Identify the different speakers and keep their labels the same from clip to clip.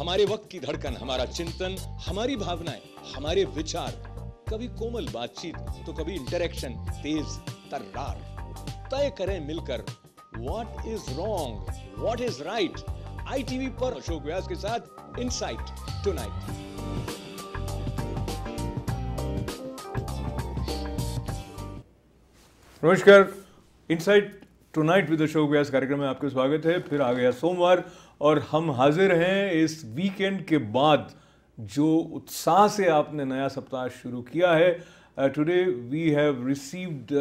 Speaker 1: हमारे वक्त की धड़कन, हमारा चिंतन, हमारी भावनाएं, हमारे विचार, कभी कोमल बातचीत तो कभी इंटरेक्शन तेज तर्रार। तय करें मिलकर what is wrong, what is right. ITV पर अशोक व्यास के साथ इनसाइट टुनाइट।
Speaker 2: नमस्कार, इनसाइट टुनाइट विद अशोक व्यास कार्यक्रम में आपका स्वागत है। फिर आ गया सोमवार और हम हाजिर हैं इस वीकेंड के बाद जो उत्साह से आपने नया सप्ताह शुरू किया है। Today we have received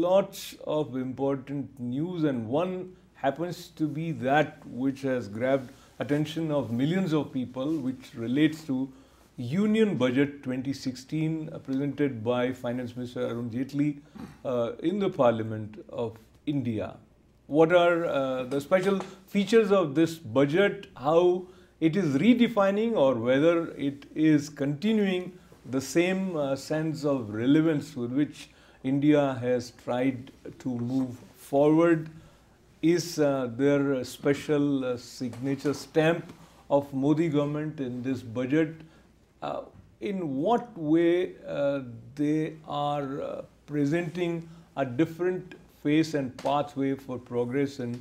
Speaker 2: lots of important news and one happens to be that which has grabbed attention of millions of people, which relates to Union Budget 2016 presented by Finance Minister Arun Jaitley in the Parliament of India. What are the special features of this budget, how it is redefining or whether it is continuing the same sense of relevance with which India has tried to move forward? Is their special signature stamp of Modi government in this budget? In what way they are presenting a different face and pathway for progress in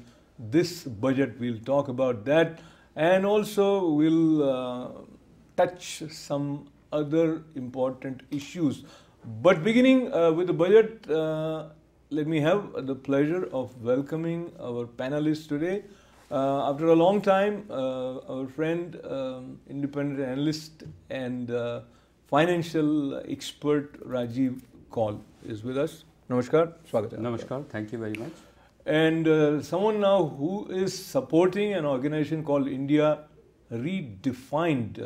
Speaker 2: this budget? We'll talk about that, and also we'll touch some other important issues. But beginning with the budget, let me have the pleasure of welcoming our panelists today. After a long time, our friend, independent analyst and financial expert Rajiv Kaul is with us. Namaskar, swagat hai.
Speaker 3: Namaskar, thank you very much.
Speaker 2: And someone now who is supporting an organization called India Redefined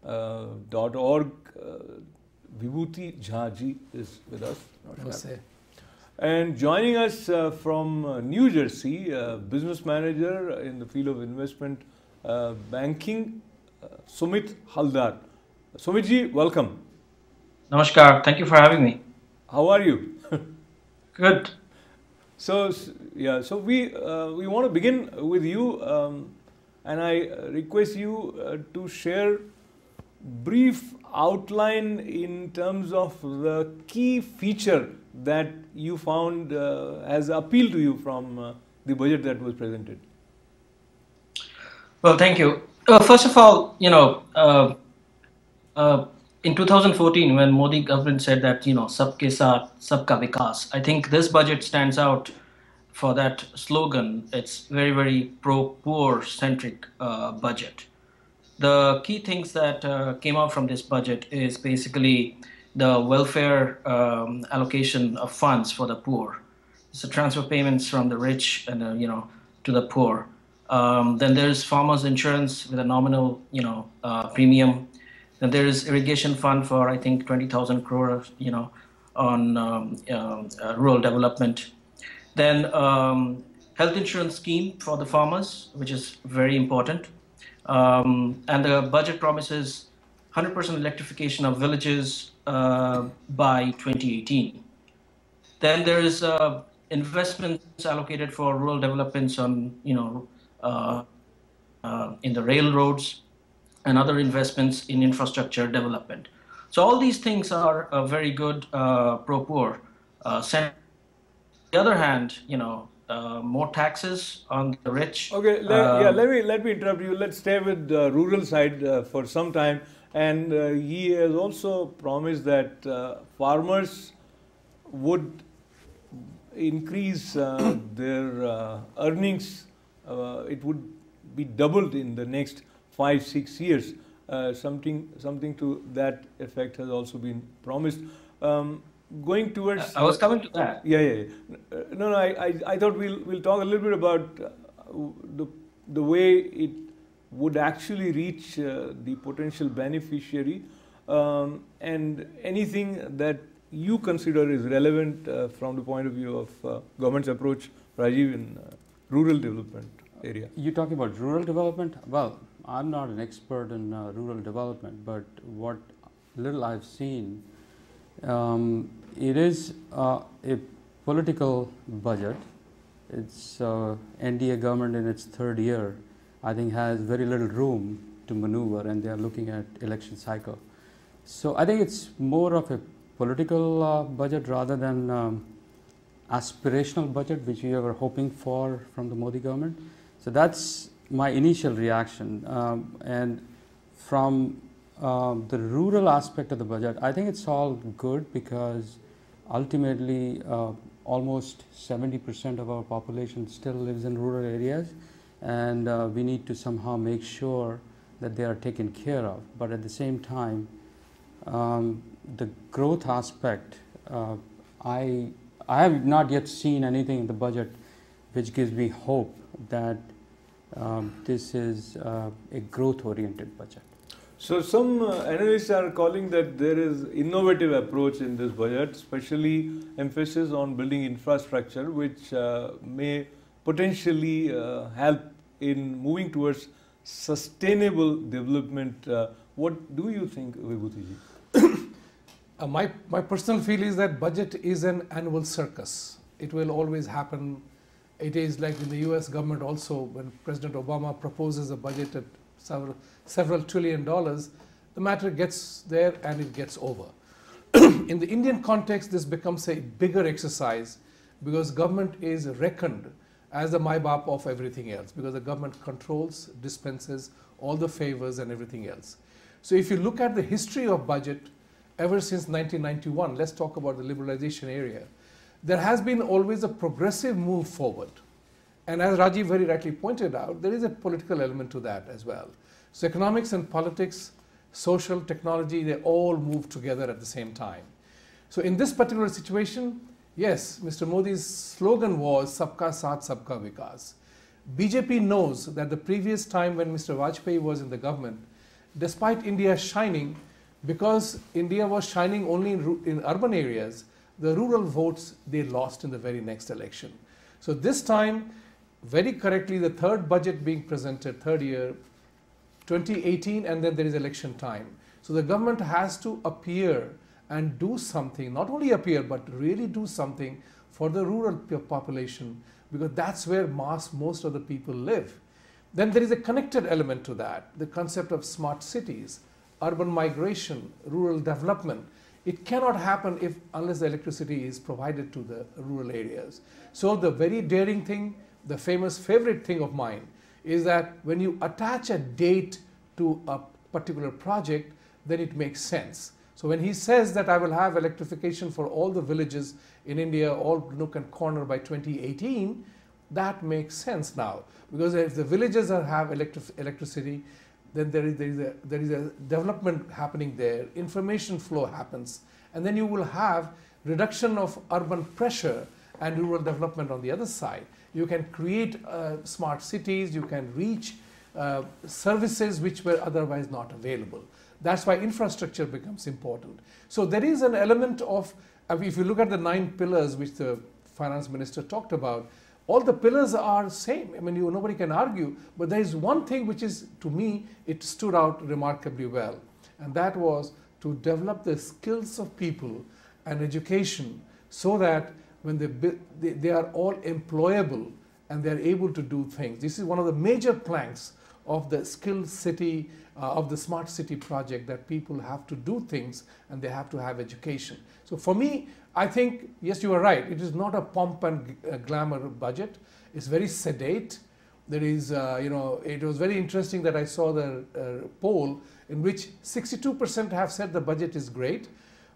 Speaker 2: .org, Vibhuti Jha ji is with us.
Speaker 4: Namaskar.
Speaker 2: And joining us from New Jersey, business manager in the field of investment banking, Sumit Haldar. Sumit ji, welcome.
Speaker 4: Namaskar. Thank you for having me.
Speaker 2: How are you?
Speaker 4: Good.
Speaker 2: So we want to begin with you, and I request you to share brief outline in terms of the key feature that you found has appealed to you from the budget that was presented.
Speaker 4: Well, thank you. First of all, in 2014, when Modi government said that, sabke saath, sabka vikas, I think this budget stands out for that slogan. It's very, very pro-poor centric budget. The key things that came out from this budget is basically the welfare allocation of funds for the poor. So transfer payments from the rich and to the poor. Then there's farmers insurance with a nominal premium. Then there is irrigation fund for I think 20,000 crore on rural development. Then health insurance scheme for the farmers, which is very important. And the budget promises 100% electrification of villages by 2018. Then there is investments allocated for rural developments on in the railroads and other investments in infrastructure development. So all these things are very good pro-poor. On the other hand, more taxes on the rich.
Speaker 2: Okay, let me interrupt you. Let's stay with the rural side for some time. And he has also promised that farmers would increase their earnings. It would be doubled in the next 5-6 years. Something to that effect has also been promised. Going towards,
Speaker 4: I was coming to that.
Speaker 2: No. I thought we'll talk a little bit about the way it would actually reach the potential beneficiary, and anything that you consider is relevant from the point of view of government's approach, Rajiv, in rural development area.
Speaker 3: You're talking about rural development? Well, I'm not an expert in rural development, but what little I've seen, it is a political budget. It's NDA government in its third year, I think has very little room to maneuver, and they are looking at election cycle. So I think it's more of a political budget rather than aspirational budget, which we were hoping for from the Modi government. So that's my initial reaction. And from the rural aspect of the budget, I think it's all good because ultimately almost 70% of our population still lives in rural areas, and we need to somehow make sure that they are taken care of. But at the same time, the growth aspect, I have not yet seen anything in the budget which gives me hope that this is a growth-oriented budget.
Speaker 2: So some analysts are calling that there is innovative approach in this budget, especially emphasis on building infrastructure, which may potentially help in moving towards sustainable development. What do you think, Vibhuti ji?
Speaker 5: My personal feel is that budget is an annual circus. It will always happen. It is like in the US government also, when President Obama proposes a budget at several $1 trillion, the matter gets there and it gets over. In the Indian context, this becomes a bigger exercise because government is reckoned as the Mai-Baap of everything else, because the government controls, dispenses all the favors and everything else. So if you look at the history of budget ever since 1991, let's talk about the liberalization area, there has been always a progressive move forward. And as Rajiv very rightly pointed out, there is a political element to that as well. So economics and politics, social, technology, they all move together at the same time. So in this particular situation, yes, Mr. Modi's slogan was Sabka Saath, Sabka Vikas. BJP knows that the previous time when Mr. Vajpayee was in the government, despite India shining, because India was shining only in urban areas, the rural votes they lost in the very next election. So this time, very correctly, the third budget being presented, third year, 2018, and then there is election time. So the government has to appear and do something, not only appear, but really do something for the rural population, because that's where most of the people live. Then there is a connected element to that, the concept of smart cities, urban migration, rural development. It cannot happen unless the electricity is provided to the rural areas. So the very daring thing, the famous favorite thing of mine, is that when you attach a date to a particular project, then it makes sense. So when he says that I will have electrification for all the villages in India, all nook and corner by 2018, that makes sense now. Because if the villages have electricity, then there is a development happening there, information flow happens, and then you will have reduction of urban pressure and rural development on the other side. You can create smart cities, you can reach services which were otherwise not available. That's why infrastructure becomes important. So there is an element of, if you look at the 9 pillars which the finance minister talked about, all the pillars are same. I mean, nobody can argue, but there is one thing which is, to me, it stood out remarkably well, and that was to develop the skills of people and education so that when they are all employable and they are able to do things. This is one of the major planks of the skilled city, of the smart city project, that people have to do things and they have to have education. So for me, I think, yes, you are right. It is not a pomp and glamour budget. It's very sedate. There is, it was very interesting that I saw the poll in which 62% have said the budget is great,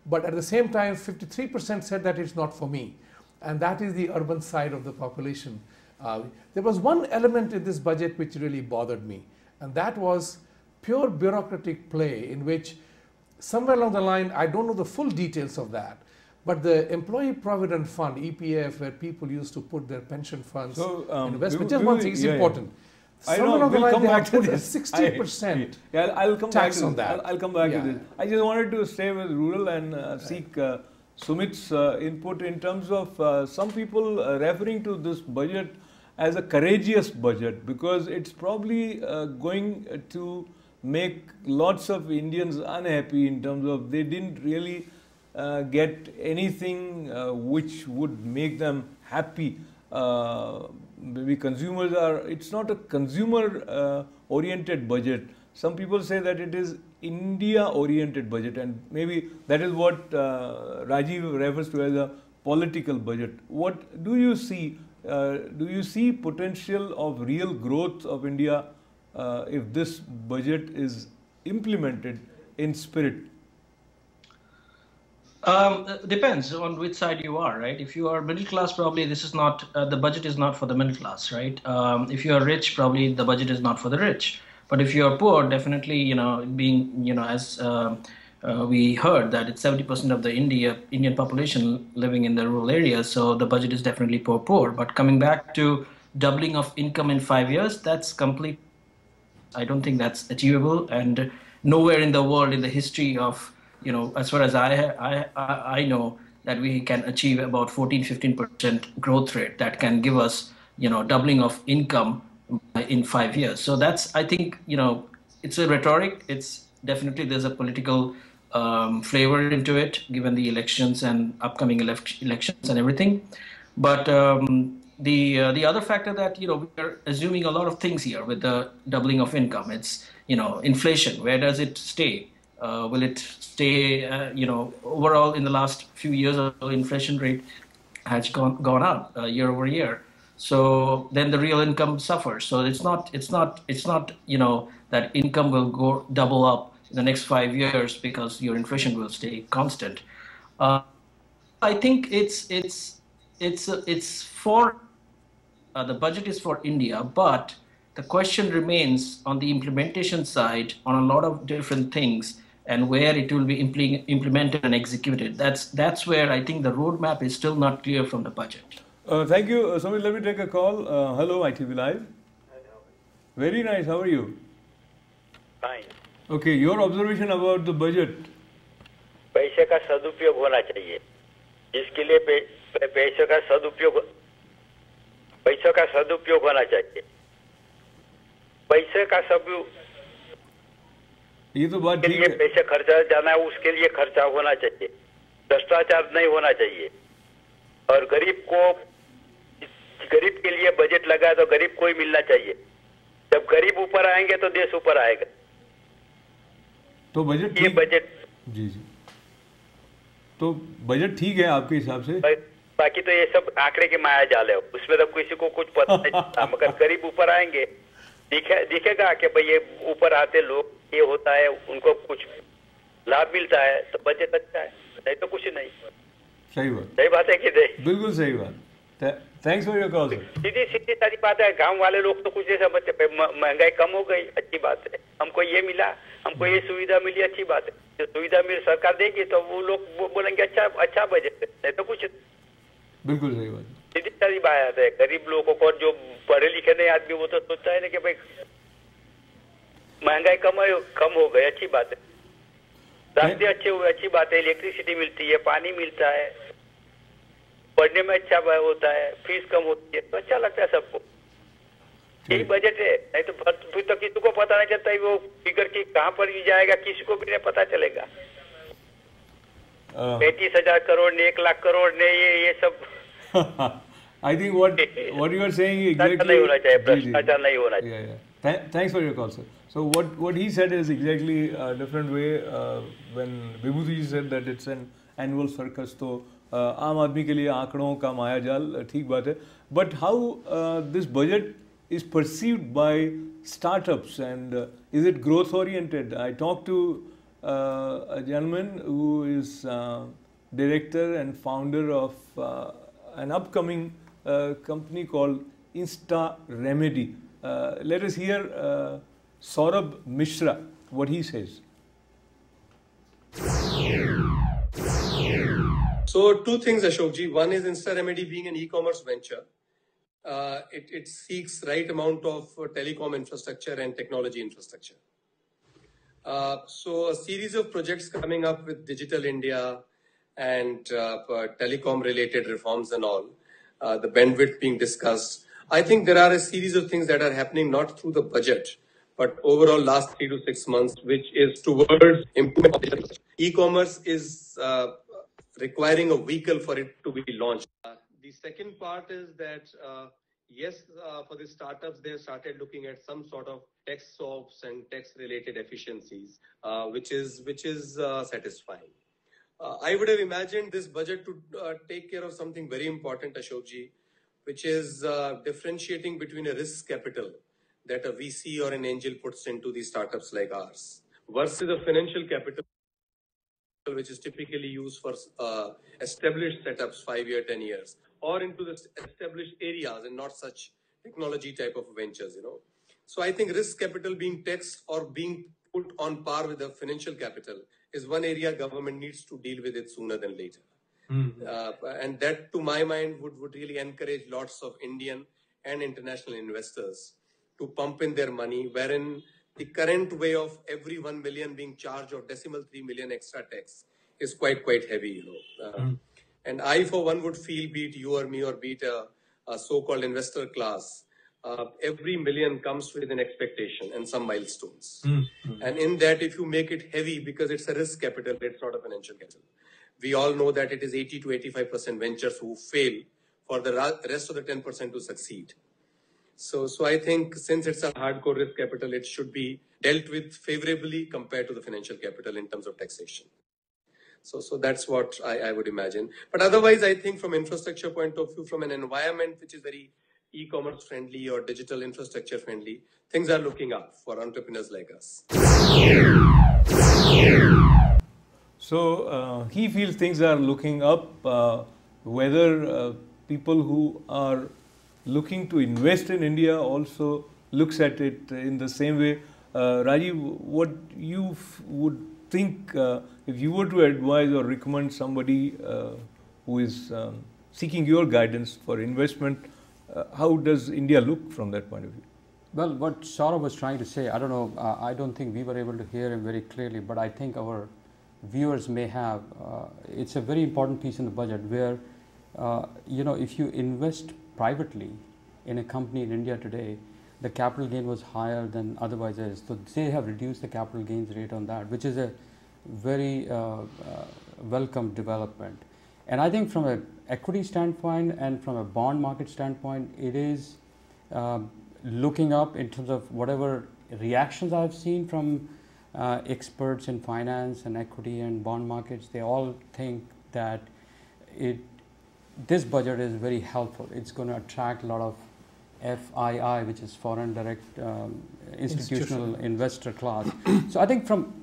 Speaker 5: but at the same time, 53% said that it's not for me. And that is the urban side of the population. There was one element in this budget which really bothered me, and that was pure bureaucratic play in which somewhere along the line, I don't know the full details of that, but the Employee Provident Fund, EPF, where people used to put their pension funds in investment, just one thing is important. Somewhere along the line, they have put a 60%
Speaker 2: I'll come
Speaker 5: tax
Speaker 2: back to
Speaker 5: on that.
Speaker 2: I'll come back to this. I just wanted to stay with rural and seek Sumit's input in terms of some people referring to this budget as a courageous budget, because it's probably going to make lots of Indians unhappy in terms of they didn't really get anything which would make them happy. Maybe consumers are, it's not a consumer oriented budget. some people say that it is India-oriented budget, and maybe that is what Rajiv refers to as a political budget. What do you see? Do you see potential of real growth of India if this budget is implemented in spirit?
Speaker 4: Depends on which side you are, right? If you are middle class, probably this is not the budget is not for the middle class, right? If you are rich, probably the budget is not for the rich. But if you are poor, definitely, as we heard that it's 70% of the Indian population living in the rural areas, so the budget is definitely poor. But coming back to doubling of income in 5 years, that's complete. I don't think that's achievable, and nowhere in the world in the history of, as far as I know, that we can achieve about 14-15% growth rate that can give us, doubling of income in 5 years. So that's, I think, it's a rhetoric. It's definitely, there's a political flavor into it, given the elections and upcoming elections and everything. But the other factor that, we're assuming a lot of things here with the doubling of income. It's, inflation. Where does it stay? Will it stay, overall in the last few years, inflation rate has gone up year over year. So then the real income suffers. So it's not, that income will go double up in the next 5 years because your inflation will stay constant. I think it's for, the budget is for India, but the question remains on the implementation side on a lot of different things, and where it will be implemented and executed. That's where I think the roadmap is still not clear from the budget.
Speaker 2: Thank you. Samit, let me take a call. Hello, ITV Live. Very nice. How are you?
Speaker 6: Fine.
Speaker 2: Okay, your observation about the budget.
Speaker 6: पैसे का सदुपयोग होना चाहिए, जिसके लिए पैसों का सदुपयोग होना चाहिए। पैसे का
Speaker 2: ये तो बात ठीक है।
Speaker 6: पैसे खर्चा जाना है, उसके लिए खर्चा होना चाहिए, भ्रष्टाचार नहीं होना चाहिए। और गरीब के लिए बजट लगा तो गरीब को ही मिलना चाहिए। जब गरीब ऊपर आएंगे तो देश ऊपर आएगा।
Speaker 2: तो बजट,
Speaker 6: ये बजट
Speaker 2: जी, तो बजट ठीक है आपके हिसाब से?
Speaker 6: बाकी तो ये सब आंकड़े के माया जाल है, उसमें तो किसी को कुछ पता नहीं। मगर गरीब ऊपर आएंगे, दिखेगा कि भाई ये ऊपर आते लोग, ये होता है, उनको कुछ लाभ मिलता है, तो बजट अच्छा है, नहीं तो कुछ नहीं। सही बात है कि नहीं?
Speaker 2: बिल्कुल सही बात। Thanks for your call.
Speaker 6: सीधी सारी बात है। गांव वाले लोग तो कुछ नहीं समझते। महंगाई कम हो गई, अच्छी बात है, हमको ये मिला, हमको ये सुविधा मिली, अच्छी बात है। जो सुविधा मिली सरकार देगी तो वो लोग बोलेंगे अच्छा बजट है, नहीं तो कुछ।
Speaker 2: बिल्कुल सही बात,
Speaker 6: सीधी सारी बात है। गरीब लोगों को, जो पढ़े लिखे नहीं आदमी, वो तो सोचता है ना कि भाई महंगाई कम हो गई, अच्छी बात है, रास्ते अच्छे हुए, अच्छी बात है, इलेक्ट्रिसिटी मिलती है, पानी मिलता है, पढ़ने में अच्छा होता है, फीस कम होती है, तो अच्छा लगता है सबको। यही बजट है। नहीं तो फिर तो किसी को पता नहीं चलता वो फिगर की कहाँ पर भी जाएगा, किसी को भी नहीं पता चलेगा। 35,000 करोड़ ने, 1 लाख करोड़ ने, ये सब
Speaker 2: I think what you are saying exactly
Speaker 6: नहीं होना चाहिए, भ्रष्टाचार नहीं होना चाहिए।
Speaker 2: Yeah. Thanks for your call, sir. So what he said is exactly a different way. When Vibhuti ji said that it's an annual circus, तो आम आदमी के लिए आंकड़ों का माया जाल, ठीक बात है. But how this budget is perceived by startups, and is it growth oriented? I talked to a gentleman who is director and founder of an upcoming company called Insta Remedy. Let us hear Saurabh Mishra, what he says.
Speaker 7: So two things, Ashok ji. One is Insta Remedy being an e-commerce venture. It seeks right amount of telecom infrastructure and technology infrastructure. So a series of projects coming up with Digital India and telecom related reforms and all, the bandwidth being discussed. I think there are a series of things that are happening not through the budget, but overall last 3 to 6 months, which is towards improvement. E-commerce is requiring a vehicle for it to be launched. The second part is that yes, for the startups, they have started looking at some sort of tax swaps and tax-related efficiencies, which is satisfying. I would have imagined this budget to take care of something very important, Ashokji, which is differentiating between a risk capital that a VC or an angel puts into the startups like ours versus a financial capital which is typically used for established setups 5 year, 10 years, or into the established areas and not such technology type of ventures, So I think risk capital being taxed or being put on par with the financial capital is one area government needs to deal with it sooner than later. And that, to my mind, would really encourage lots of Indian and international investors to pump in their money, wherein the current way of every 1 million being charged or decimal 3 million extra tax is quite heavy, And I, for one, would feel, be it you or me or be it a so-called investor class, every million comes with an expectation and some milestones. And in that, if you make it heavy because it's a risk capital, it's not a financial capital. We all know that it is 80 to 85% ventures who fail for the rest of the 10% to succeed. So I think since it's a hardcore risk capital, it should be dealt with favorably compared to the financial capital in terms of taxation. So that's what I would imagine. But otherwise, I think from infrastructure point of view, from an environment which is very e-commerce friendly or digital infrastructure friendly, things are looking up for entrepreneurs like us.
Speaker 2: So he feels things are looking up, whether people who are looking to invest in India also looks at it in the same way. Rajiv, what you would think if you were to advise or recommend somebody who is seeking your guidance for investment, how does India look from that point of view?
Speaker 3: Well, what Saurabh was trying to say, I don't know, I don't think we were able to hear him very clearly, but I think our viewers may have. It's a very important piece in the budget where, if you invest privately in a company in India today, the capital gain was higher than otherwise is. So they have reduced the capital gains rate on that, which is a very welcome development. And I think from an equity standpoint and from a bond market standpoint, it is looking up in terms of whatever reactions I've seen from experts in finance and equity and bond markets. They all think that this budget is very helpful. It's going to attract a lot of FII, which is foreign direct institutional investor class. So I think from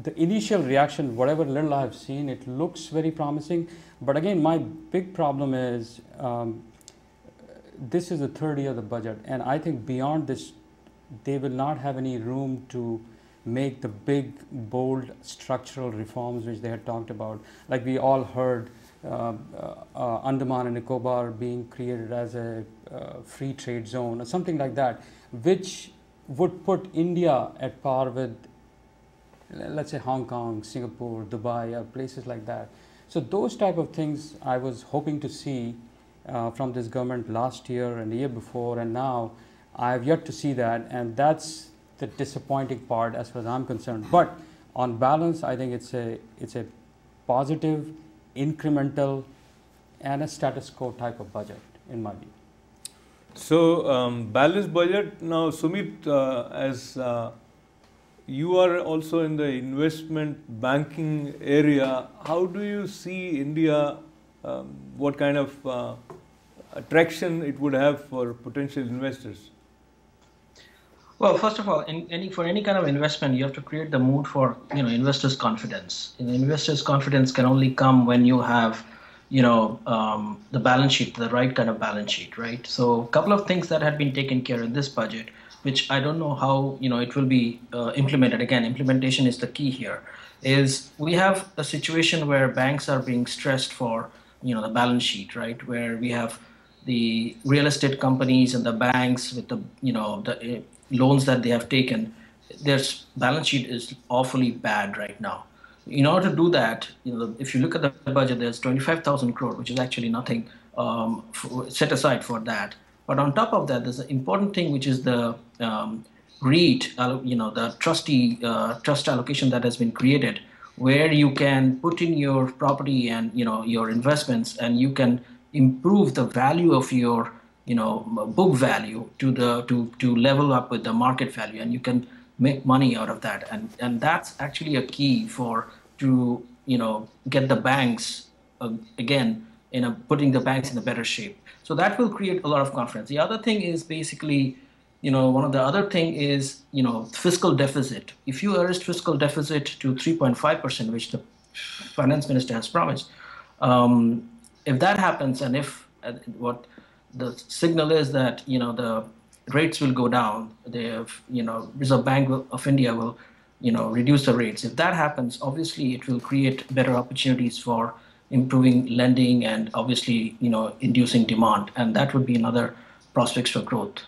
Speaker 3: the initial reaction, whatever little I have seen, it looks very promising. But again, my big problem is this is the third year of the budget, and I think beyond this, they will not have any room to make the big, bold structural reforms which they had talked about. Like we all heard Andaman and Nicobar being created as a free trade zone or something like that, which would put India at par with, let's say, Hong Kong, Singapore, Dubai, places like that. So those type of things I was hoping to see from this government last year and the year before, and now I have yet to see that, and that's the disappointing part as far as I'm concerned. But on balance, I think it's a positive, incremental, and a status quo type of budget in my view.
Speaker 2: So balanced budget. Now, Sumit, as you are also in the investment banking area, how do you see India? What kind of attraction it would have for potential investors?
Speaker 4: Well, first of all, for any kind of investment, you have to create the mood for investors' confidence. And investors' confidence can only come when you have the balance sheet, the right kind of balance sheet, right? So a couple of things that had been taken care in this budget, which I don't know how it will be implemented. Again, implementation is the key here. Is we have a situation where banks are being stressed for the balance sheet, right? Where we have the real estate companies and the banks with the the loans that they have taken, their balance sheet is awfully bad right now. In order to do that, if you look at the budget, there's 25,000 crore, which is actually nothing set aside for that. But on top of that, there's an important thing, which is the REIT, the trust allocation that has been created, where you can put in your property and your investments, and you can improve the value of your book value to level up with the market value, and you can make money out of that, and that's actually a key to get the banks again putting the banks in a better shape. So that will create a lot of confidence. The other thing is basically, one of the other thing is, fiscal deficit. If you arrest fiscal deficit to 3.5%, which the finance minister has promised, if that happens, and if what the signal is that, the rates will go down, Reserve Bank of India will, reduce the rates. If that happens, obviously it will create better opportunities for improving lending and obviously, inducing demand, and that would be another prospects for growth.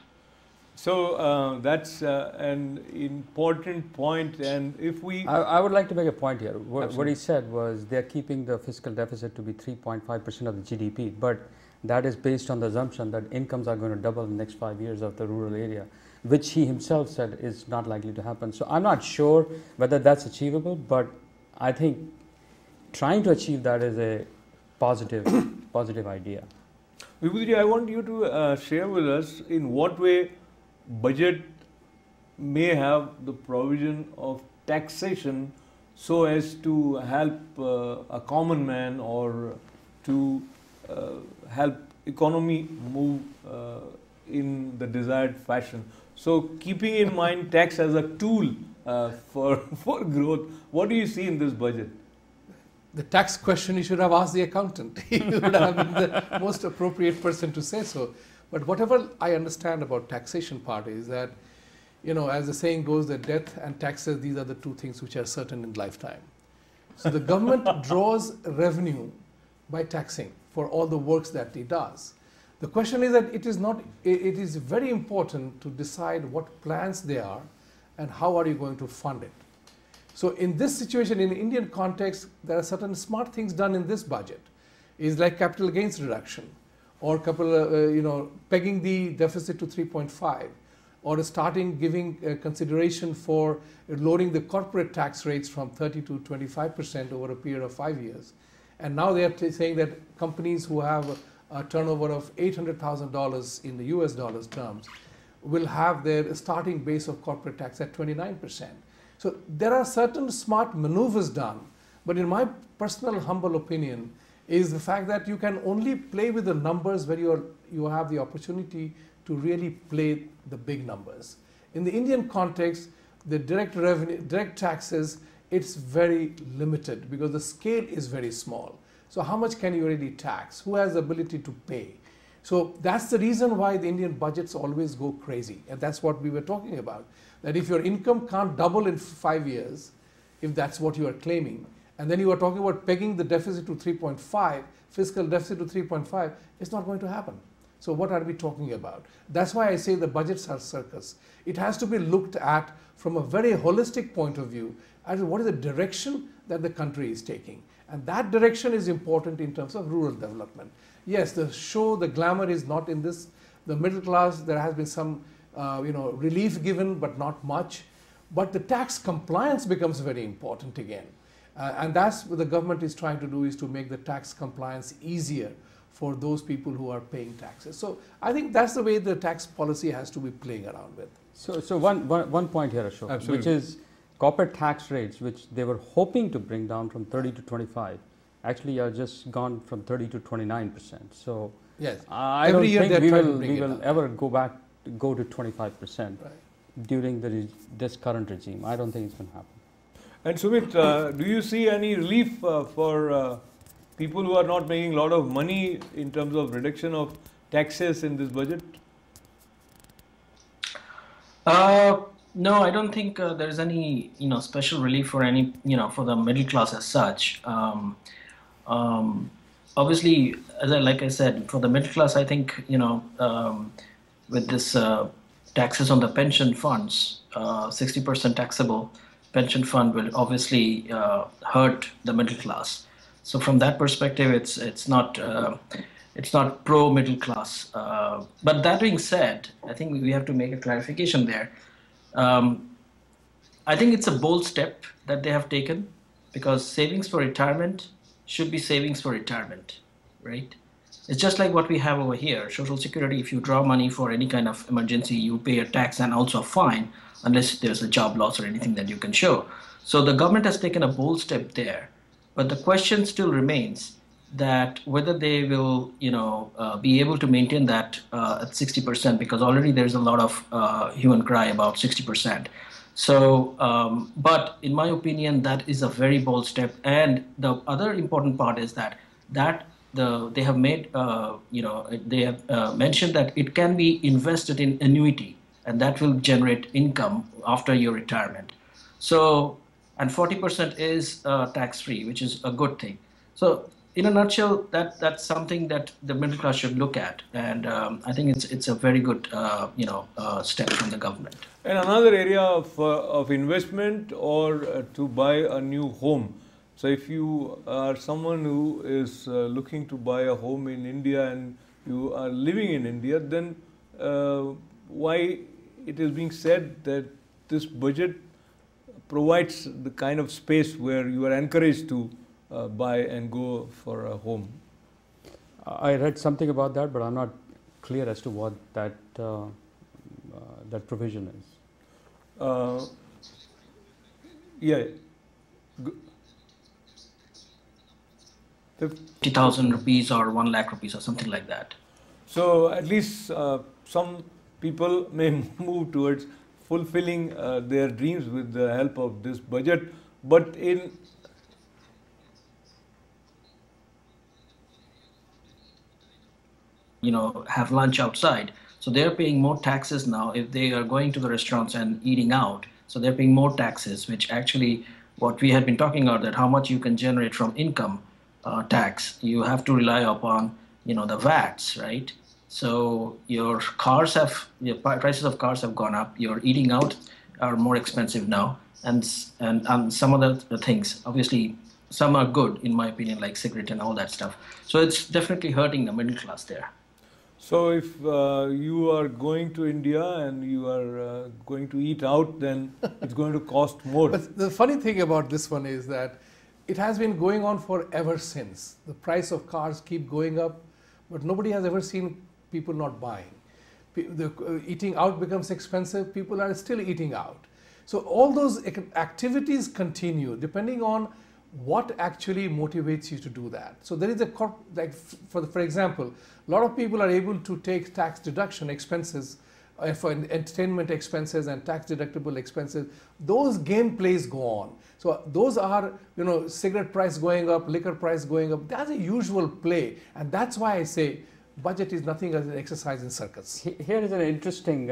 Speaker 2: So that's an important point, and if we...
Speaker 3: I would like to make a point here. What he said was they're keeping the fiscal deficit to be 3.5% of the GDP, but that is based on the assumption that incomes are going to double in the next 5 years of the rural area, which he himself said is not likely to happen. So I'm not sure whether that's achievable, but I think trying to achieve that is a positive idea.
Speaker 2: Vibhuti, I want you to share with us in what way budget may have the provision of taxation so as to help a common man or to help economy move in the desired fashion. So keeping in mind tax as a tool for growth, what do you see in this budget?
Speaker 5: The tax question you should have asked the accountant. He would have been the most appropriate person to say so. But whatever I understand about taxation part is that, as the saying goes, that death and taxes, these are the two things which are certain in lifetime. So the government draws revenue by taxing for all the works that it does. The question is that it is very important to decide what plans they are and how are you going to fund it. So in this situation, in the Indian context, there are certain smart things done in this budget. It's like capital gains reduction, or pegging the deficit to 3.5, or starting giving consideration for lowering the corporate tax rates from 30 to 25% over a period of 5 years. And now they are saying that companies who have a turnover of $800,000 in the US dollars terms will have their starting base of corporate tax at 29%. So there are certain smart maneuvers done, but in my personal humble opinion is the fact that you can only play with the numbers where you have the opportunity to really play the big numbers. In the Indian context, the direct taxes, it's very limited because the scale is very small. So how much can you really tax? Who has the ability to pay? So that's the reason why the Indian budgets always go crazy. And that's what we were talking about. That if your income can't double in 5 years, if that's what you are claiming, and then you are talking about pegging the deficit to 3.5, fiscal deficit to 3.5, it's not going to happen. So what are we talking about? That's why I say the budgets are circus. It has to be looked at from a very holistic point of view as to what is the direction that the country is taking. And that direction is important in terms of rural development. Yes, the glamour is not in this. The middle class, there has been some relief given, but not much. But the tax compliance becomes very important again. And that's what the government is trying to do, is to make the tax compliance easier for those people who are paying taxes. So I think that's the way the tax policy has to be playing around with.
Speaker 3: So one point here, Ashok,
Speaker 2: Absolutely.
Speaker 3: Which is corporate tax rates, which they were hoping to bring down from 30 to 25, actually are just gone from 30 to 29%. So
Speaker 5: yes,
Speaker 3: I don't think we will ever go to 25% during this current regime. I don't think it's going to happen.
Speaker 2: And Sumit, do you see any relief for people who are not making a lot of money in terms of reduction of taxes in this budget?
Speaker 4: No, I don't think there is any special relief for any for the middle class as such. Obviously, like I said, for the middle class, I think with this taxes on the pension funds, 60% taxable pension fund will obviously hurt the middle class. So from that perspective, it's not pro middle class. But that being said, I think we have to make a clarification there. I think it's a bold step that they have taken, because savings for retirement should be savings for retirement, right? It's just like what we have over here. Social Security, if you draw money for any kind of emergency, you pay a tax and also a fine, unless there's a job loss or anything that you can show. So the government has taken a bold step there. But the question still remains that whether they will, be able to maintain that at 60%, because already there's a lot of hue and cry about 60%. So, but in my opinion, that is a very bold step. And the other important part is that they have made, they have mentioned that it can be invested in annuity, and that will generate income after your retirement. So, and 40% is tax-free, which is a good thing. So, in a nutshell, that's something that the middle class should look at, and I think it's a very good step from the government.
Speaker 2: And another area of investment or to buy a new home. So if you are someone who is looking to buy a home in India and you are living in India, then why it is being said that this budget provides the kind of space where you are encouraged to buy and go for a home?
Speaker 3: I read something about that, but I'm not clear as to what that that provision is.
Speaker 2: Yeah.
Speaker 4: 50,000 rupees or 1 lakh rupees or something like that.
Speaker 2: So at least some people may move towards fulfilling their dreams with the help of this budget. But in
Speaker 4: have lunch outside. So they're paying more taxes now if they are going to the restaurants and eating out. So they're paying more taxes, which actually what we had been talking about, that how much you can generate from income tax, you have to rely upon, the VATs, right? So your prices of cars have gone up. Your eating out are more expensive now, and some other things. Obviously, some are good in my opinion, like cigarette and all that stuff. So it's definitely hurting the middle class there.
Speaker 2: So if you are going to India and you are going to eat out, then it's going to cost more.
Speaker 5: But the funny thing about this one is that it has been going on for ever since. The price of cars keep going up, but nobody has ever seen people not buying. Eating out becomes expensive, people are still eating out. So all those activities continue depending on what actually motivates you to do that. So there is for example, a lot of people are able to take tax deduction expenses for entertainment expenses and tax deductible expenses. Those game plays go on. So those are, cigarette price going up, liquor price going up. That's a usual play, and that's why I say budget is nothing as an exercise in circus.
Speaker 3: Here is an interesting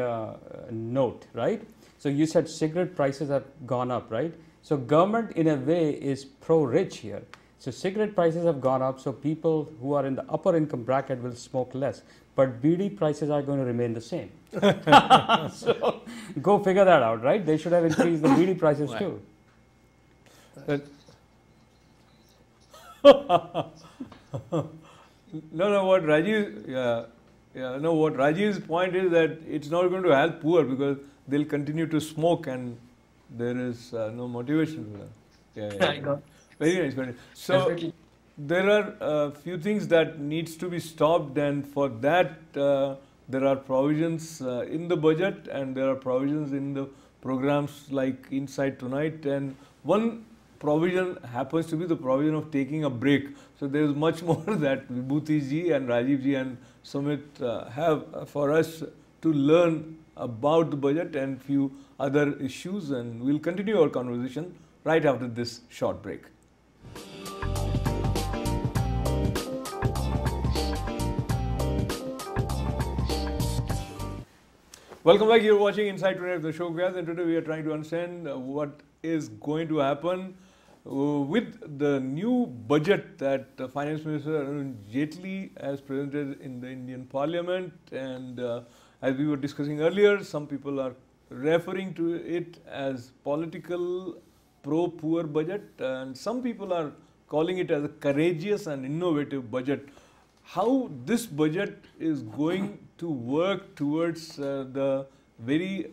Speaker 3: note, right? So you said cigarette prices have gone up, right? So government in a way is pro-rich here. So cigarette prices have gone up, so people who are in the upper income bracket will smoke less. But BD prices are going to remain the same. So go figure that out, right? They should have increased the BD prices too.
Speaker 2: What Rajiv's point is that it's not going to help poor because they'll continue to smoke and there is no motivation for them. Very nice. Very nice. So definitely. There are a few things that needs to be stopped, and for that there are provisions in the budget and there are provisions in the programs like Inside Tonight, and one provision happens to be the provision of taking a break. So there is much more that Vibhuti ji and Rajiv ji and Sumit have for us to learn about the budget and few other issues, and we'll continue our conversation right after this short break. Welcome back. You're watching Inside Tonight, the show, guys, and today we are trying to understand what is going to happen with the new budget that Finance Minister Arun Jaitley has presented in the Indian Parliament. And as we were discussing earlier, some people are referring to it as political pro-poor budget, and some people are calling it as a courageous and innovative budget. How this budget is going to work towards the very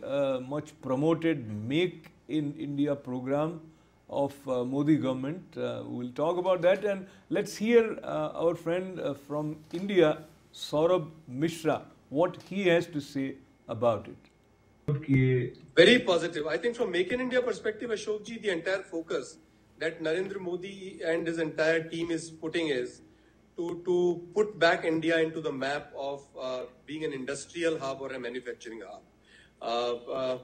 Speaker 2: much promoted Make in India program, of Modi government. We'll talk about that, and let's hear our friend from India, Saurabh Mishra, what he has to say about it.
Speaker 7: Very positive. I think from Make in India perspective, Ashokji, the entire focus that Narendra Modi and his entire team is putting is to put back India into the map of being an industrial hub or a manufacturing hub. A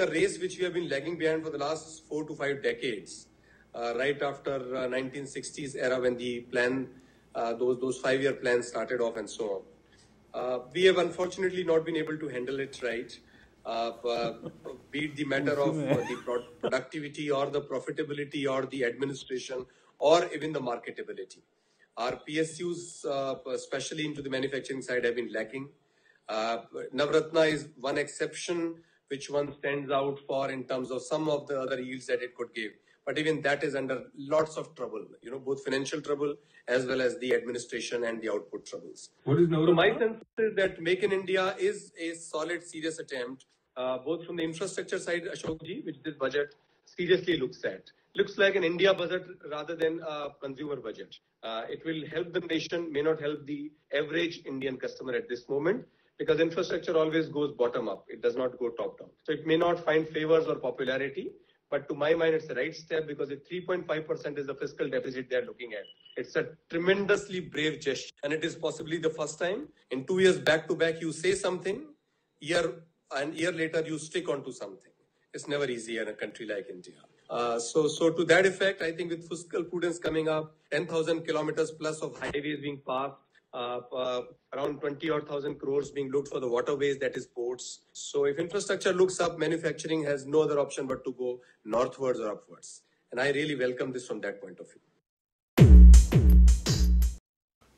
Speaker 7: race which we have been lagging behind for the last 4 to 5 decades, right after 1960s era when the plan, those 5-year plans started off and so on. We have unfortunately not been able to handle it right. Be it the matter of the productivity or the profitability or the administration or even the marketability. Our PSUs, especially into the manufacturing side, have been lacking. Navratna is one exception which one stands out for in terms of some of the other yields that it could give. But even that is under lots of trouble, both financial trouble as well as the administration and the output troubles.
Speaker 2: What is Navratna?
Speaker 7: So my sense is that Make in India is a solid, serious attempt, both from the infrastructure side, Ashokji, which this budget seriously looks at. Looks like an India budget rather than a consumer budget. It will help the nation, may not help the average Indian customer at this moment, because infrastructure always goes bottom up. It does not go top down. So it may not find favors or popularity, but to my mind, it's the right step because if 3.5% is the fiscal deficit they're looking at, it's a tremendously brave gesture. And it is possibly the first time in 2 years back to back, you say something, year later, you stick onto something. It's never easy in a country like India. So to that effect, I think with fiscal prudence coming up, 10,000 kilometers plus of highways being passed, around 20,000 crores being looked for the waterways, that is ports. So if infrastructure looks up, manufacturing has no other option but to go northwards or upwards. And I really welcome this from that point of view.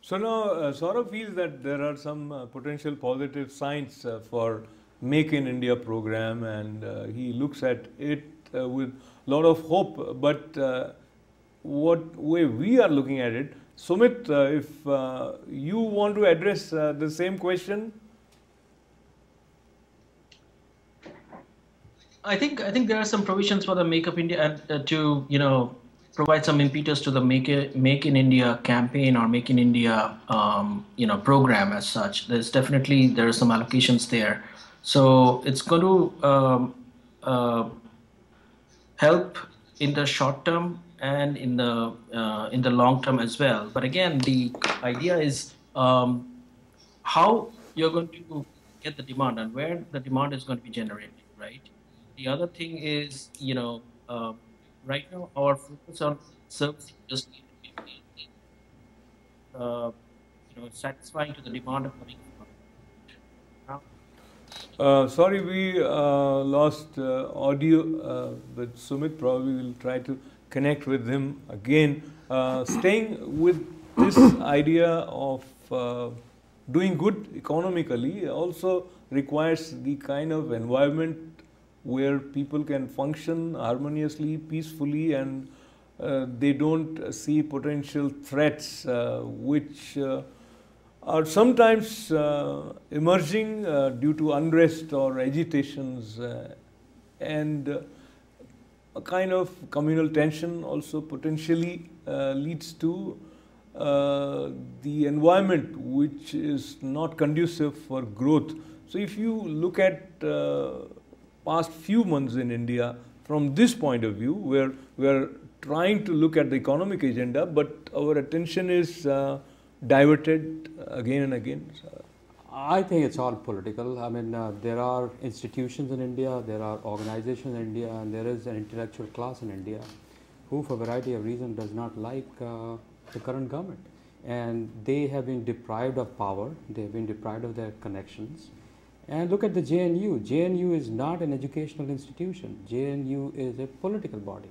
Speaker 2: So now Saurabh feels that there are some potential positive signs for Make in India program, and he looks at it with a lot of hope. But what way we are looking at it, Sumit, if you want to address the same question.
Speaker 4: I think there are some provisions for the Make Up India to provide some impetus to the Make in India campaign or Make in India program as such. There are some allocations there, so it's going to help in the short term and in the long term as well. But again, the idea is how you're going to get the demand and where the demand is going to be generated, right? The other thing is, right now our focus on service industry, satisfying to the demand coming from.
Speaker 2: Sorry, we lost audio with Sumit. Probably we'll try to connect with him again. Staying with this idea of doing good economically also requires the kind of environment where people can function harmoniously, peacefully, and they don't see potential threats which are sometimes emerging due to unrest or agitations and a kind of communal tension also potentially leads to the environment which is not conducive for growth. So if you look at past few months in India from this point of view, where we are trying to look at the economic agenda, but our attention is diverted again and again.
Speaker 3: I think it's all political. I mean, there are institutions in India, there are organizations in India, and there is an intellectual class in India who, for a variety of reasons, does not like the current government. And they have been deprived of power, they have been deprived of their connections. And look at the JNU. JNU is not an educational institution. JNU is a political body.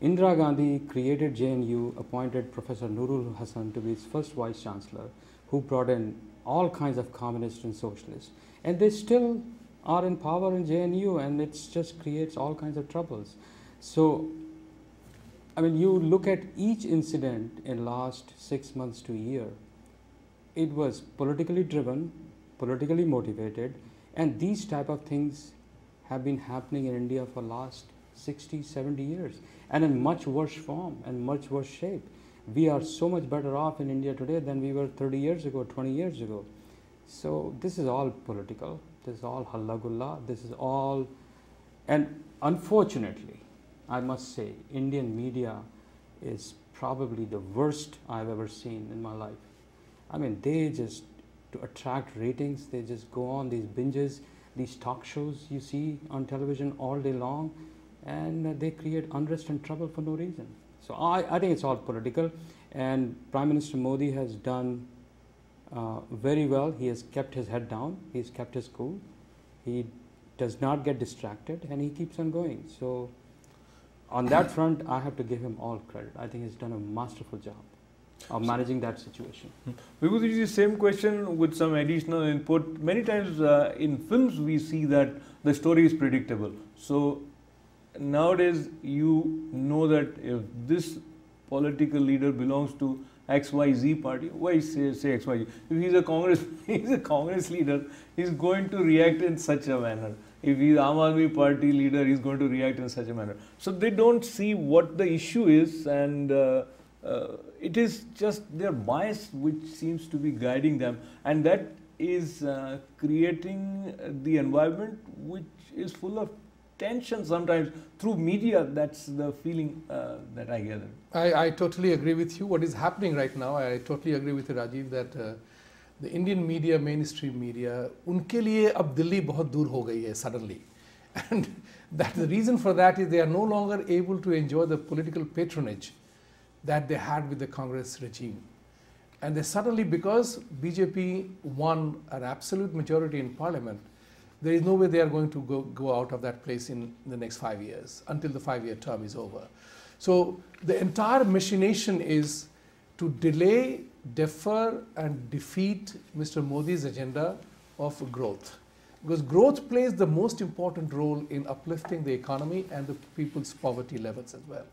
Speaker 3: Indira Gandhi created JNU, appointed Professor Nurul Hasan to be its first vice chancellor, who brought in all kinds of communists and socialists. And they still are in power in JNU, and it just creates all kinds of troubles. So, I mean, you look at each incident in last 6 months to a year, it was politically driven, politically motivated, and these type of things have been happening in India for last 60, 70 years, and in much worse form and much worse shape. We are so much better off in India today than we were 30 years ago, 20 years ago. So this is all political, this is all halla-gulla, this is all, and unfortunately, I must say, Indian media is probably the worst I've ever seen in my life. I mean, they just, to attract ratings, they just go on these binges, these talk shows you see on television all day long, and they create unrest and trouble for no reason. So I think it's all political, and Prime Minister Modi has done very well. He has kept his head down, he's kept his cool, he does not get distracted, and he keeps on going. So on that front, I have to give him all credit. I think he's done a masterful job of managing that situation.
Speaker 2: Vibhuti, the same question with some additional input. Many times in films we see that the story is predictable. So nowadays you know that if this political leader belongs to XYZ party, why say XYZ? If he's a Congress leader, he's going to react in such a manner. If he's Aam Aadmi party leader, he's going to react in such a manner. So they don't see what the issue is, and it is just their bias which seems to be guiding them, and that is creating the environment which is full of tension sometimes through media. That's the feeling that I gather.
Speaker 5: I totally agree with you. What is happening right now, I totally agree with you, Rajiv, that the Indian media, mainstream media, उनके लिए अब दिल्ली बहुत दूर हो गई है suddenly, and that the reason for that is they are no longer able to enjoy the political patronage that they had with the Congress regime, and they suddenly, because BJP won an absolute majority in Parliament, there is no way they are going to go out of that place in the next 5 years until the 5-year term is over. So the entire machination is to delay, defer and defeat Mr. Modi's agenda of growth, because growth plays the most important role in uplifting the economy and the people's poverty levels as well.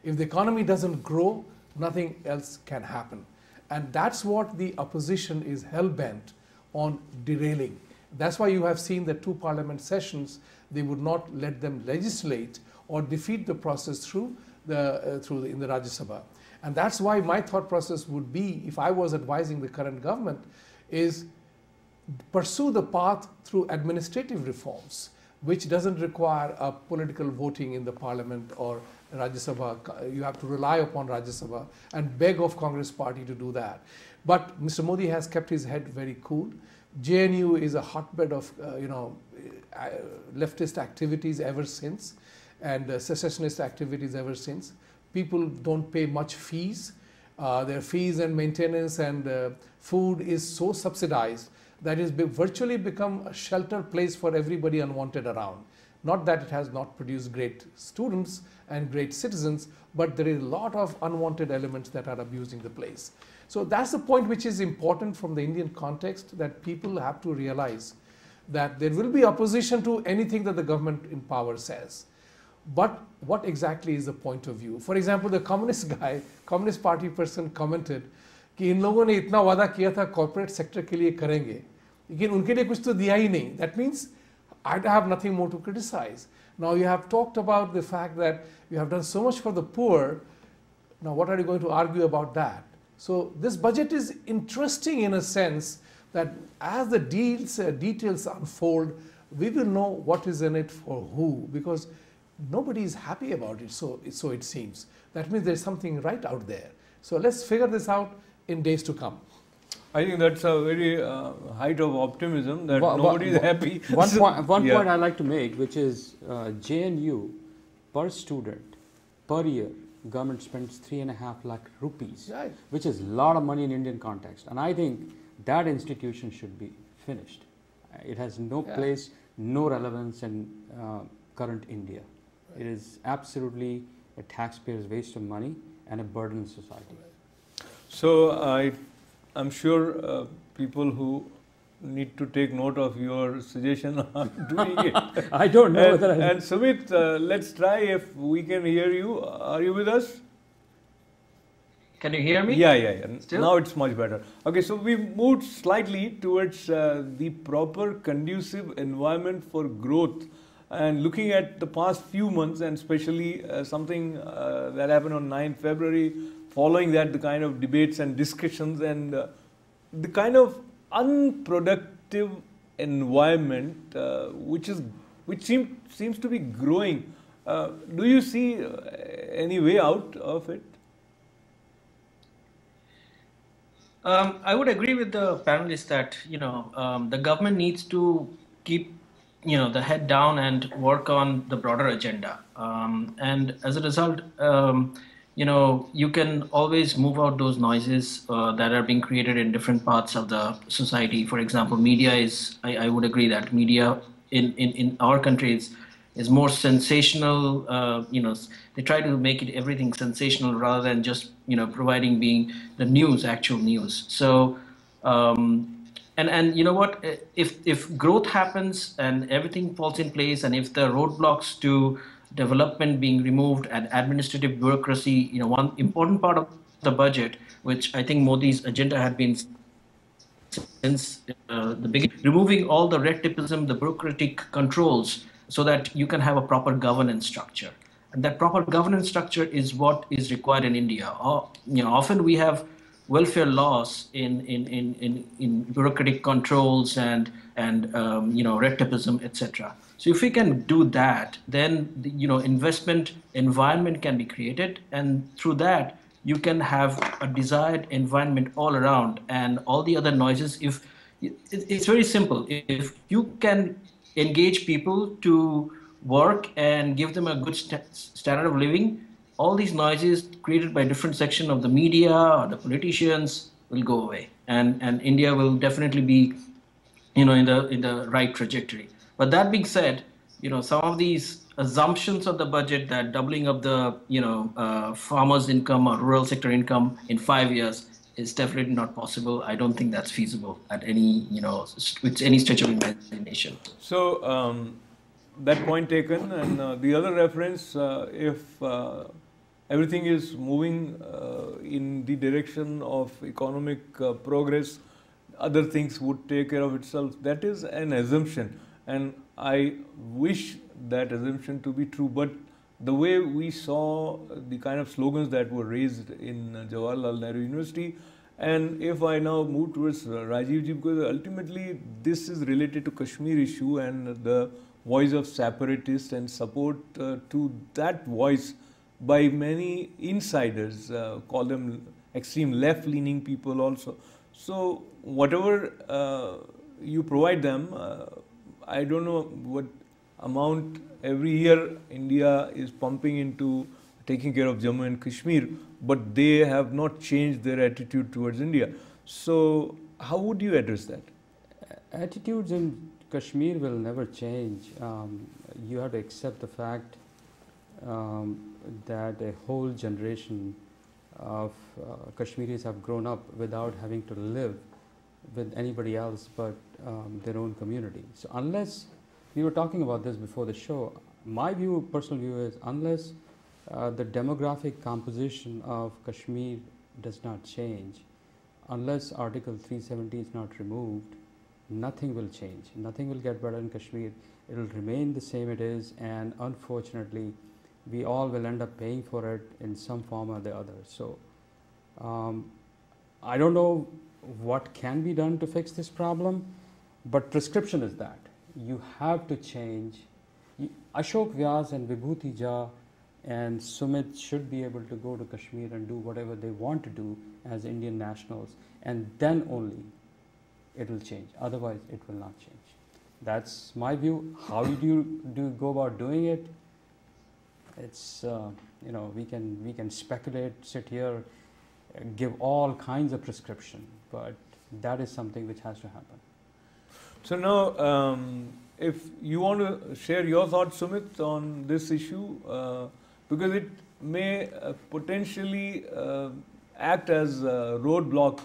Speaker 5: If the economy doesn't grow, nothing else can happen, and that's what the opposition is hell-bent on derailing. That's why you have seen the 2 parliament sessions, they would not let them legislate or defeat the process in the Rajya Sabha. And that's why my thought process would be, if I was advising the current government, is pursue the path through administrative reforms, which doesn't require a political voting in the parliament or Rajya Sabha. You have to rely upon Rajya Sabha and beg of Congress party to do that. But Mr. Modi has kept his head very cool. JNU is a hotbed of leftist activities ever since, and secessionist activities ever since. People don't pay much fees. Their fees and maintenance and food is so subsidized that it's virtually become a shelter place for everybody unwanted around. Not that it has not produced great students and great citizens, but there is a lot of unwanted elements that are abusing the place. So that's the point which is important from the Indian context, that people have to realize that there will be opposition to anything that the government in power says. But what exactly is the point of view? For example, the communist party person commented कि इन लोगों ने इतना वादा किया था corporate sector के लिए करेंगे, लेकिन उनके लिए कुछ तो दिया ही नहीं. That means I have nothing more to criticize. Now you have talked about the fact that you have done so much for the poor. Now what are you going to argue about that? So this budget is interesting in a sense that as the details unfold, we will know what is in it for who, because nobody is happy about it, so it seems. That means there's something right out there. So let's figure this out in days to come.
Speaker 2: I think that's a very height of optimism, that nobody is happy.
Speaker 3: One point I'd like to make, which is JNU per student per year, government spends 3.5 lakh rupees,
Speaker 5: Right.
Speaker 3: which is a lot of money in Indian context. And I think that institution should be finished. It has no place, no relevance in current India. Right. It is absolutely a taxpayer's waste of money and a burden on society.
Speaker 5: Right.
Speaker 2: So I'm sure people who need to take note of your suggestion are doing it.
Speaker 3: I don't know whether
Speaker 2: And Sumit, let's try if we can hear you. Are you with us?
Speaker 4: Can you hear me?
Speaker 2: Yeah.
Speaker 4: Still?
Speaker 2: Now it's much better. Okay, so we've moved slightly towards the proper conducive environment for growth. And looking at the past few months, and especially something that happened on 9th February, following that, the kind of debates and discussions and the kind of unproductive environment which seems to be growing. Do you see any way out of it?
Speaker 4: I would agree with the panelists that the government needs to keep the head down and work on the broader agenda. And as a result, you can always move out those noises that are being created in different parts of the society. For example, media is. I would agree that media in our country is more sensational. They try to make it everything sensational rather than just providing being the news, actual news. So and you know what, if growth happens and everything falls in place, and if the roadblocks to development being removed and administrative bureaucracy, one important part of the budget, which I think Modi's agenda had been since the beginning, removing all the red tapeism, the bureaucratic controls, so that you can have a proper governance structure. And that proper governance structure is what is required in India. Often we have welfare laws in bureaucratic controls and red tapeism, etc. So if we can do that, then the, investment environment can be created, and through that you can have a desired environment all around, and all the other noises. If it's very simple, if you can engage people to work and give them a good standard of living, all these noises created by different section of the media or the politicians will go away, and India will definitely be in the right trajectory. But that being said, some of these assumptions of the budget, that doubling of the farmers' income or rural sector income in 5 years, is definitely not possible. I don't think that's feasible at any with any stretch of imagination.
Speaker 2: So that point taken, and the other reference, if everything is moving in the direction of economic progress, other things would take care of itself. That is an assumption, and I wish that assumption to be true. But the way we saw the kind of slogans that were raised in Jawaharlal Nehru University, and if I now move towards Rajiv ji, because ultimately this is related to Kashmir issue and the voice of separatists and support to that voice by many insiders, call them extreme left-leaning people also. So whatever you provide them, I don't know what amount every year India is pumping into taking care of Jammu and Kashmir, but they have not changed their attitude towards India. So how would you address that?
Speaker 3: Attitudes in Kashmir will never change. You have to accept the fact that a whole generation of Kashmiris have grown up without having to live with anybody else but their own community. So unless, we were talking about this before the show, my view, personal view is, unless the demographic composition of Kashmir does not change, unless Article 370 is not removed, nothing will change. Nothing will get better in Kashmir. It will remain the same it is, and unfortunately, we all will end up paying for it in some form or the other. So I don't know what can be done to fix this problem, but prescription is that you have to change. Ashok Vyas and Vibhuti Jha and Sumit should be able to go to Kashmir and do whatever they want to do as Indian nationals, and then only it will change. Otherwise, it will not change. That's my view. How do you go about doing it? It's we can speculate, sit here, give all kinds of prescription, but that is something which has to happen.
Speaker 2: So now, if you want to share your thoughts, Sumit, on this issue, because it may potentially act as a roadblock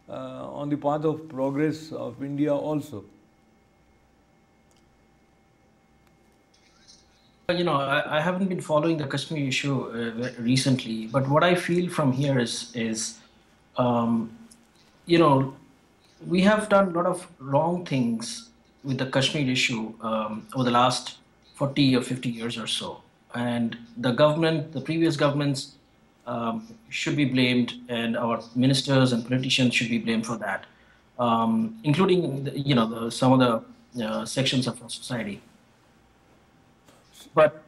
Speaker 2: on the path of progress of India also.
Speaker 4: I haven't been following the Kashmir issue recently, but what I feel from here is we have done a lot of wrong things with the Kashmir issue over the last 40 or 50 years or so. And the government, the previous governments should be blamed, and our ministers and politicians should be blamed for that, including some of the sections of our society. But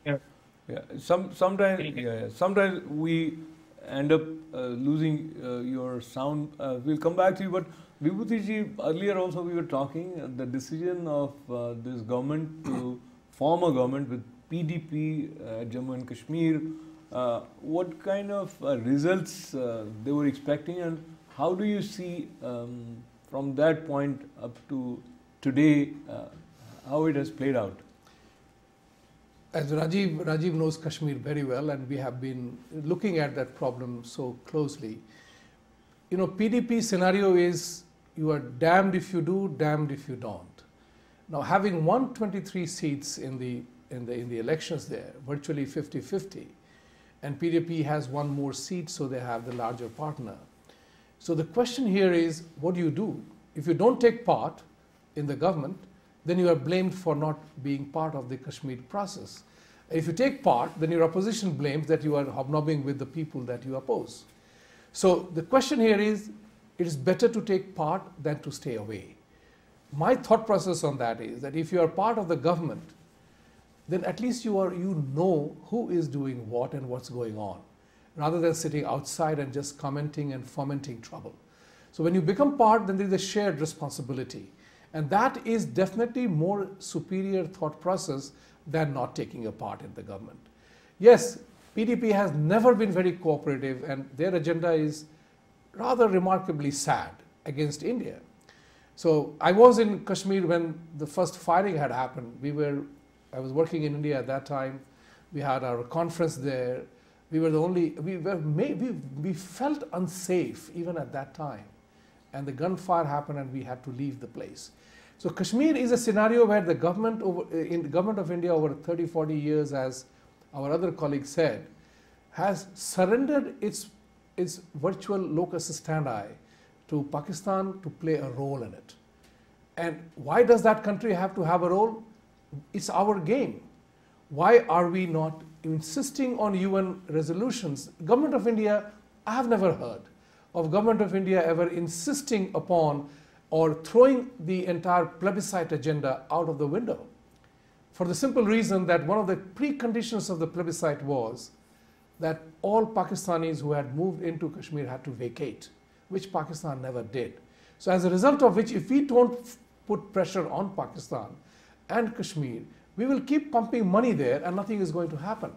Speaker 2: yeah, sometimes we end up losing your sound. We'll come back to you, but Vibhuti ji, earlier also we were talking the decision of this government to form a government with PDP Jammu and Kashmir. What kind of results they were expecting, and how do you see from that point up to today how it has played out?
Speaker 5: As Rajiv knows Kashmir very well, and we have been looking at that problem so closely. You know, PDP scenario is you are damned if you do, damned if you don't. Now, having 123 seats in the elections there, virtually 50-50, and PDP has one more seat, so they have the larger partner. So the question here is, what do you do? If you don't take part in the government, then you are blamed for not being part of the Kashmir process. If you take part, then your opposition blames that you are hobnobbing with the people that you oppose. So the question here is, it is better to take part than to stay away. My thought process on that is that if you are part of the government, then at least you know who is doing what and what's going on, rather than sitting outside and just commenting and fomenting trouble. So when you become part, then there is a shared responsibility. And that is definitely more superior thought process than not taking a part in the government. Yes, PDP has never been very cooperative, and their agenda is rather remarkably sad against India. So I was in Kashmir when the first firing had happened. I was working in India at that time. We had our conference there. We were the only, we felt unsafe even at that time. And the gunfire happened and we had to leave the place. So Kashmir is a scenario where the government of India over 30-40 years, as our other colleague said, has surrendered its virtual locus standi to Pakistan to play a role in it. And why does that country have to have a role? It's our game. Why are we not insisting on UN resolutions? Government of India, I have never heard of Government of India ever insisting upon or throwing the entire plebiscite agenda out of the window. For the simple reason that one of the preconditions of the plebiscite was that all Pakistanis who had moved into Kashmir had to vacate, which Pakistan never did. So as a result of which, if we don't put pressure on Pakistan and Kashmir, we will keep pumping money there and nothing is going to happen.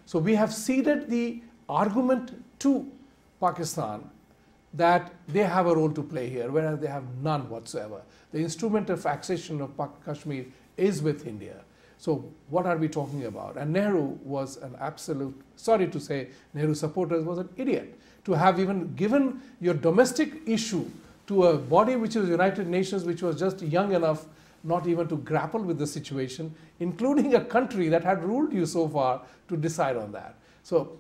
Speaker 5: So we have ceded the argument to Pakistan that they have a role to play here, whereas they have none whatsoever. The instrument of accession of Kashmir is with India. So what are we talking about? And Nehru was an absolute, sorry to say, Nehru supporters was an idiot to have even given your domestic issue to a body which is United Nations, which was just young enough not even to grapple with the situation, including a country that had ruled you so far, to decide on that. So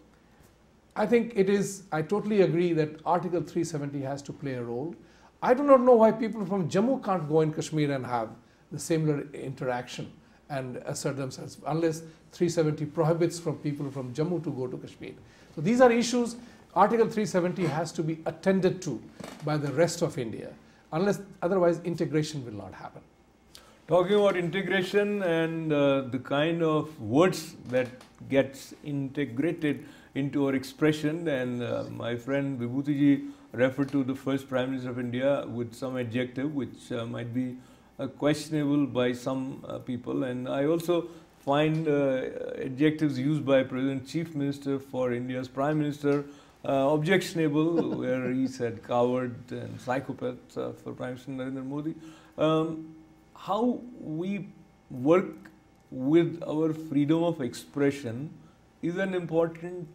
Speaker 5: I think it is, I totally agree that Article 370 has to play a role. I do not know why people from Jammu can't go in Kashmir and have the similar interaction and assert themselves, unless 370 prohibits from people from Jammu to go to Kashmir. So these are issues. Article 370 has to be attended to by the rest of India, unless otherwise integration will not happen.
Speaker 2: Talking about integration and the kind of words that gets integrated into our expression, and my friend Vibhuti ji referred to the first Prime Minister of India with some adjective which might be questionable by some people, and I also find adjectives used by President Chief Minister for India's Prime Minister objectionable, where he said coward and psychopath for Prime Minister Narendra Modi. How we work with our freedom of expression is an important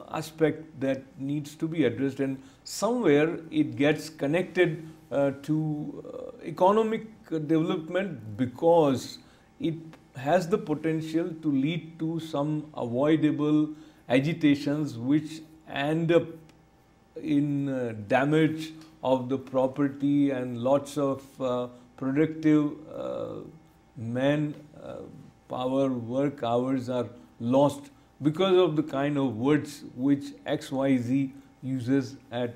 Speaker 2: aspect that needs to be addressed, and somewhere it gets connected to economic development, because it has the potential to lead to some avoidable agitations which end up in damage of the property and lots of productive man power, work hours are lost because of the kind of words which XYZ uses at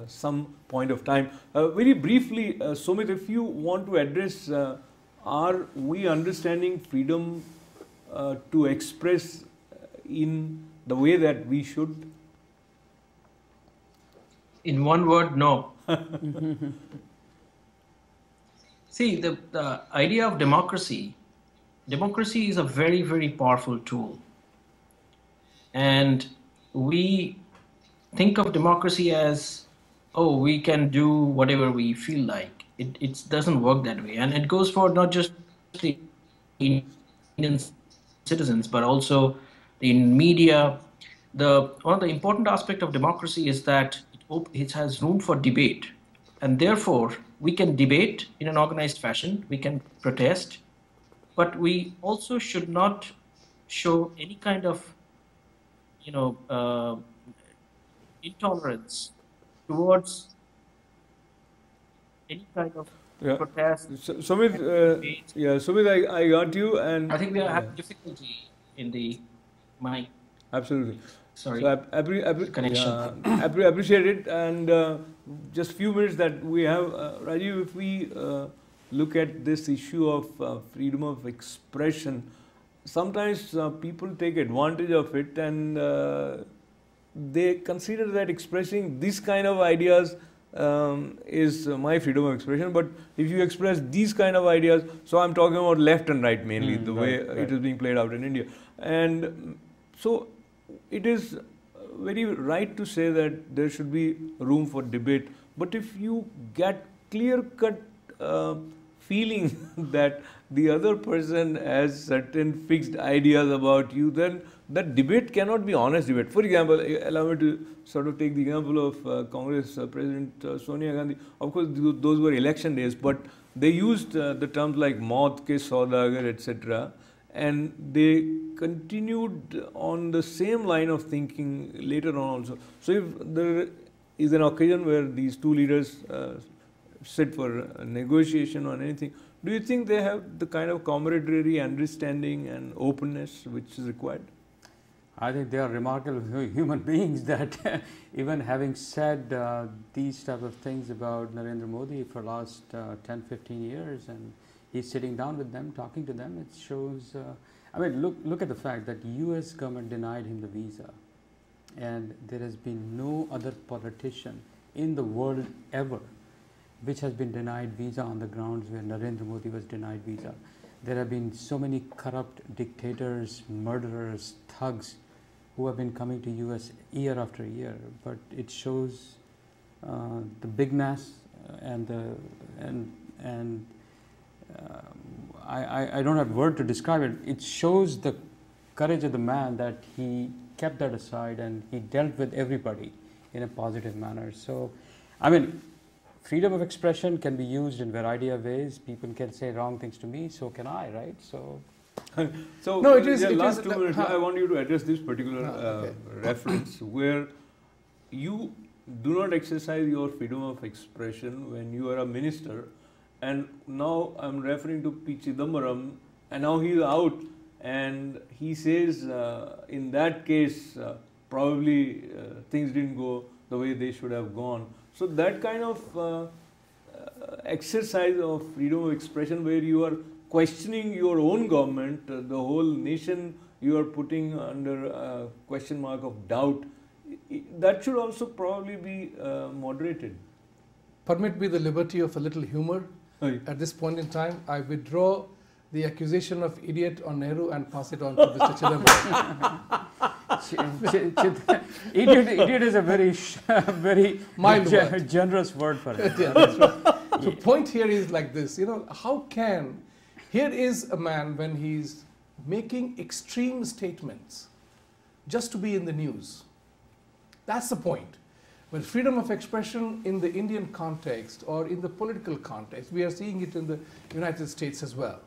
Speaker 2: some point of time. Very briefly, Sumit, if you want to address, are we understanding freedom to express in the way that we should?
Speaker 4: In one word, no. See, the idea of democracy is a very, very powerful tool. And we think of democracy as, oh, we can do whatever we feel like. It doesn't work that way. And it goes for not just the Indian citizens, but also in media. One of the important aspects of democracy is that it has room for debate. And therefore, we can debate in an organized fashion, we can protest, but we also should not show any kind of, intolerance towards any kind of protest.
Speaker 2: Sumit, Sumit, I got you, and
Speaker 4: I think we are having difficulty in the mic.
Speaker 2: Absolutely.
Speaker 4: Sorry.
Speaker 2: So appreciate it, and just few minutes that we have, Rajiv, if we look at this issue of freedom of expression, sometimes people take advantage of it, and they consider that expressing this kind of ideas is my freedom of expression, but if you express these kind of ideas, so I'm talking about left and right mainly, the way it is being played out in India. And so it is very right to say that there should be room for debate, but if you get clear-cut feeling that the other person has certain fixed ideas about you, then that debate cannot be honest debate. For example, allow me to sort of take the example of Congress President Sonia Gandhi. Of course, those were election days, but they used the terms like maut ke saudagar, etc. And they continued on the same line of thinking later on also. So if there is an occasion where these two leaders sit for a negotiation or anything, do you think they have the kind of camaraderie, understanding and openness which is required?
Speaker 3: I think they are remarkable human beings that even having said these type of things about Narendra Modi for last 10, 15 years, and he's sitting down with them, talking to them, it shows, I mean, look at the fact that US government denied him the visa, and there has been no other politician in the world ever which has been denied visa on the grounds where Narendra Modi was denied visa. There have been so many corrupt dictators, murderers, thugs who have been coming to US year after year, but it shows the bigness I don't have word to describe it. It shows the courage of the man that he kept that aside and he dealt with everybody in a positive manner. So, I mean, freedom of expression can be used in a variety of ways. People can say wrong things to me, so can I, right? So,
Speaker 2: no, it is. Last 2 minutes, I want you to address this particular reference where you do not exercise your freedom of expression when you are a minister, and now I'm referring to P. Chidambaram, and now he is out, and he says in that case probably things didn't go the way they should have gone. So that kind of exercise of freedom of expression where you are questioning your own government, the whole nation you are putting under a question mark of doubt, that should also probably be moderated.
Speaker 5: Permit me the liberty of a little humor. At this point in time, I withdraw the accusation of idiot on Nehru and pass it on to Mr. Chidambaram.
Speaker 3: Idiot is a very generous word for it.
Speaker 5: Yeah, that's right. So point here is like this, how can, here is a man when he's making extreme statements just to be in the news. That's the point. When freedom of expression in the Indian context or in the political context, we are seeing it in the United States as well.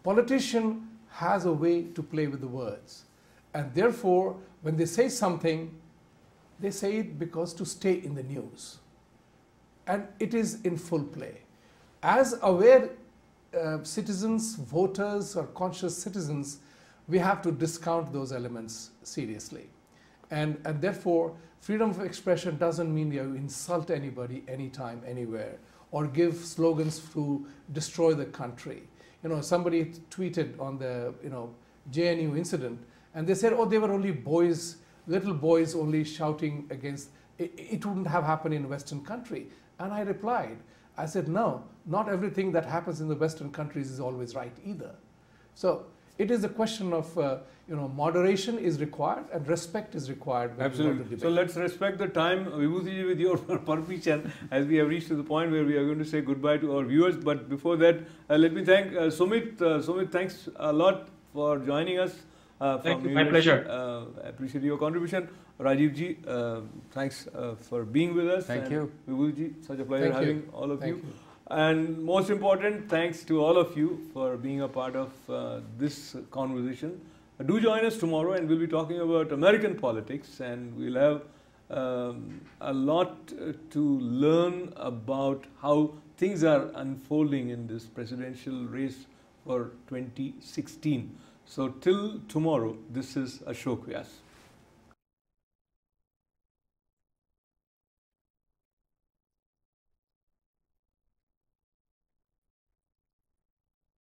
Speaker 5: Politician has a way to play with the words. And therefore, when they say something, they say it because to stay in the news. And it is in full play. As aware citizens, voters, or conscious citizens, we have to discount those elements seriously. And therefore, freedom of expression doesn't mean you insult anybody, anytime, anywhere, or give slogans to destroy the country. You know, somebody tweeted on the JNU incident, and they said, oh, they were only boys, little boys only shouting against. It wouldn't have happened in a Western country. And I replied, I said, no, not everything that happens in the Western countries is always right either. So it is a question of, moderation is required and respect is required.
Speaker 2: Absolutely. So let's respect the time. Vibhuti, with your permission, as we have reached to the point where we are going to say goodbye to our viewers. But before that, let me thank Sumit. Sumit, thanks a lot for joining us.
Speaker 4: Thank you. My pleasure.
Speaker 2: Appreciate your contribution. Rajiv ji, thanks for being with us.
Speaker 3: Thank you.
Speaker 2: Vibhuti ji, such a pleasure having all of you.
Speaker 5: You.
Speaker 2: And most important, thanks to all of you for being a part of this conversation. Do join us tomorrow, and we'll be talking about American politics, and we'll have a lot to learn about how things are unfolding in this presidential race for 2016. So till tomorrow, this is Ashok Vyas.